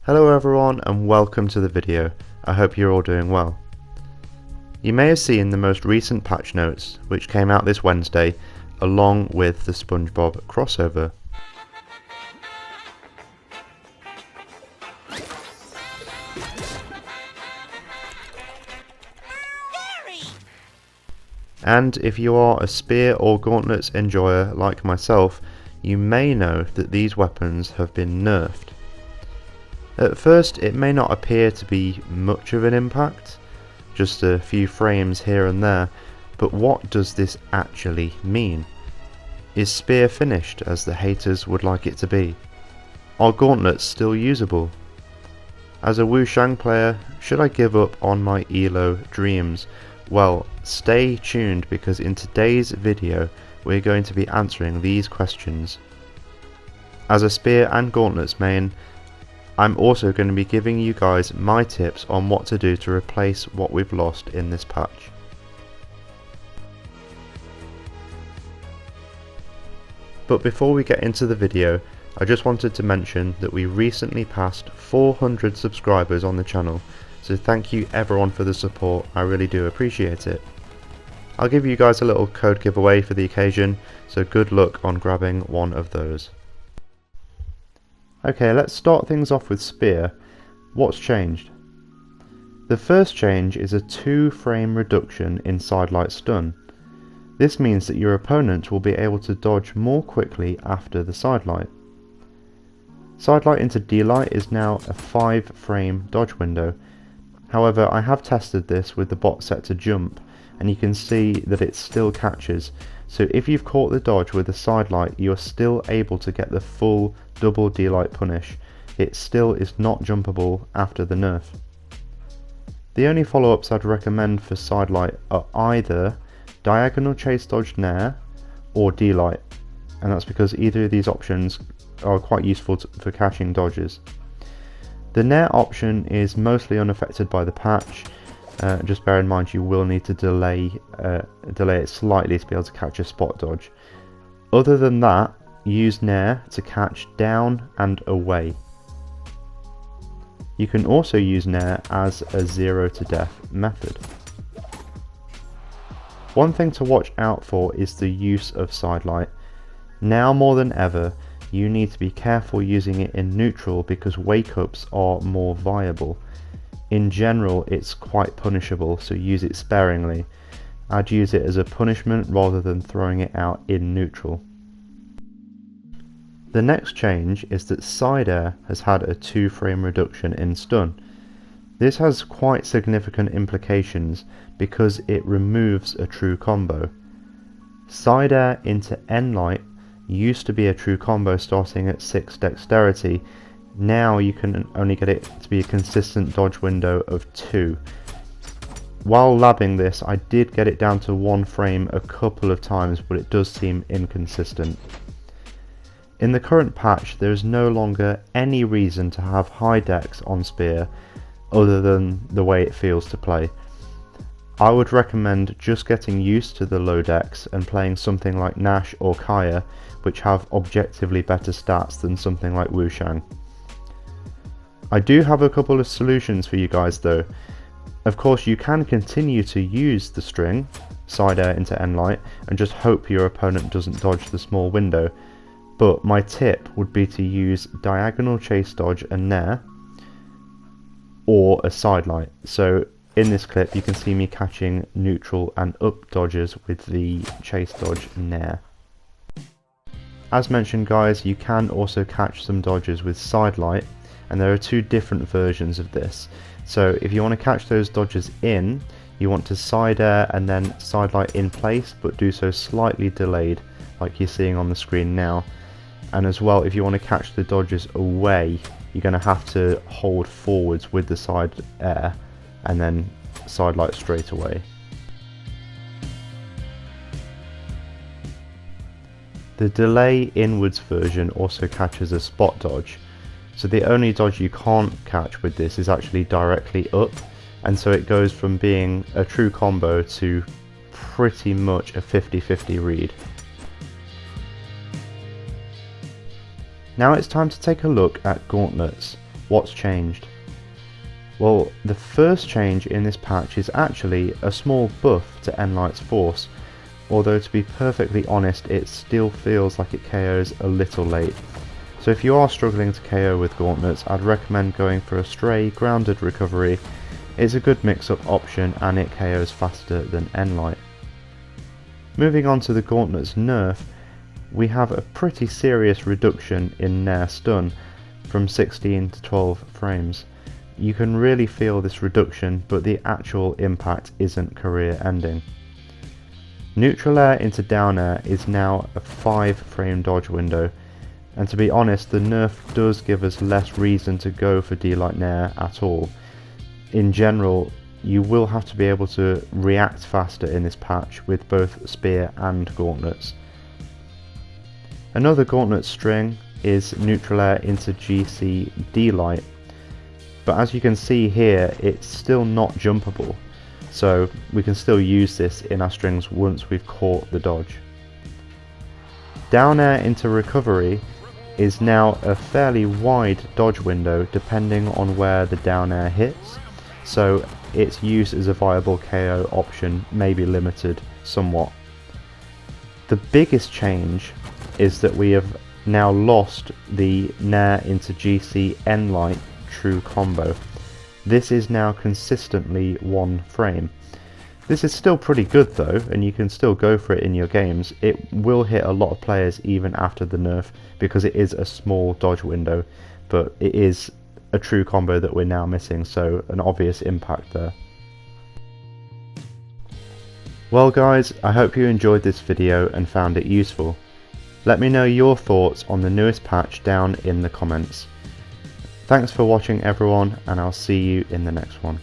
Hello everyone and welcome to the video. I hope you're all doing well. You may have seen the most recent patch notes which came out this Wednesday along with the SpongeBob crossover. And if you are a Spear or Gauntlets enjoyer like myself, you may know that these weapons have been nerfed. At first it may not appear to be much of an impact, just a few frames here and there, but what does this actually mean? Is Spear finished as the haters would like it to be? Are Gauntlets still usable? As a Wushang player, should I give up on my ELO dreams? Well, stay tuned because in today's video we're going to be answering these questions. As a Spear and Gauntlets main, I'm also going to be giving you guys my tips on what to do to replace what we've lost in this patch. But before we get into the video, I just wanted to mention that we recently passed 400 subscribers on the channel, so thank you everyone for the support, I really do appreciate it. I'll give you guys a little code giveaway for the occasion, so good luck on grabbing one of those. Okay, let's start things off with Spear. What's changed? The first change is a 2-frame reduction in sidelight stun. This means that your opponent will be able to dodge more quickly after the sidelight. Sidelight into D-light is now a 5-frame dodge window. However, I have tested this with the bot set to jump, and you can see that it still catches. So if you've caught the dodge with a sidelight, you're still able to get the full double D-light punish. It still is not jumpable after the nerf. The only follow-ups I'd recommend for sidelight are either diagonal chase dodge nair or D-light, and that's because either of these options are quite useful for catching dodges. The nair option is mostly unaffected by the patch. Just bear in mind you will need to delay it slightly to be able to catch a spot dodge. Other than that, use nair to catch down and away. You can also use nair as a 0 to death method. One thing to watch out for is the use of sidelight. Now more than ever, you need to be careful using it in neutral because wake-ups are more viable. In general, it's quite punishable, so use it sparingly. I'd use it as a punishment rather than throwing it out in neutral. The next change is that side air has had a 2-frame reduction in stun. This has quite significant implications because it removes a true combo. Side air into N-light used to be a true combo starting at 6 dexterity. Now you can only get it to be a consistent dodge window of 2. While labbing this, I did get it down to 1 frame a couple of times, but it does seem inconsistent. In the current patch, there is no longer any reason to have high dex on Spear other than the way it feels to play. I would recommend just getting used to the low dex and playing something like Nash or Kaya, which have objectively better stats than something like Wushang. I do have a couple of solutions for you guys though. Of course you can continue to use the string, side air into N-light, and just hope your opponent doesn't dodge the small window, but my tip would be to use diagonal chase dodge and nair, or a sidelight. So in this clip you can see me catching neutral and up dodges with the chase dodge nair. As mentioned guys, you can also catch some dodges with sidelight, and there are 2 different versions of this. So if you want to catch those dodges in, you want to side air and then sidelight in place, but do so slightly delayed like you're seeing on the screen now. And as well, if you want to catch the dodges away, you're going to have to hold forwards with the side air and then sidelight straight away. The delay inwards version also catches a spot dodge, so the only dodge you can't catch with this is actually directly up, and so it goes from being a true combo to pretty much a 50-50 read. Now it's time to take a look at Gauntlets. what's changed? Well, the first change in this patch is actually a small buff to Enlight's force, although to be perfectly honest it still feels like it KOs a little late. So if you are struggling to KO with Gauntlets, I'd recommend going for a Stray Grounded Recovery. It's a good mix-up option and it KOs faster than Enlight. Moving on to the Gauntlets nerf, we have a pretty serious reduction in Nair stun from 16 to 12 frames. You can really feel this reduction, but the actual impact isn't career ending. Neutral air into down air is now a 5 frame dodge window, and to be honest the nerf does give us less reason to go for D-Light Nair at all. In general, you will have to be able to react faster in this patch with both Spear and Gauntlets. Another Gauntlet string is neutral air into GC D-Light, but as you can see here it's still not jumpable, so we can still use this in our strings once we've caught the dodge. Down air into recovery is now a fairly wide dodge window depending on where the down air hits, so its use as a viable KO option may be limited somewhat. The biggest change is that we have now lost the Nair into GC Enlight true combo. This is now consistently 1 frame. This is still pretty good though, and you can still go for it in your games. It will hit a lot of players even after the nerf because it is a small dodge window, but it is a true combo that we're now missing, so an obvious impact there. Well guys, I hope you enjoyed this video and found it useful. Let me know your thoughts on the newest patch down in the comments. Thanks for watching everyone, and I'll see you in the next one.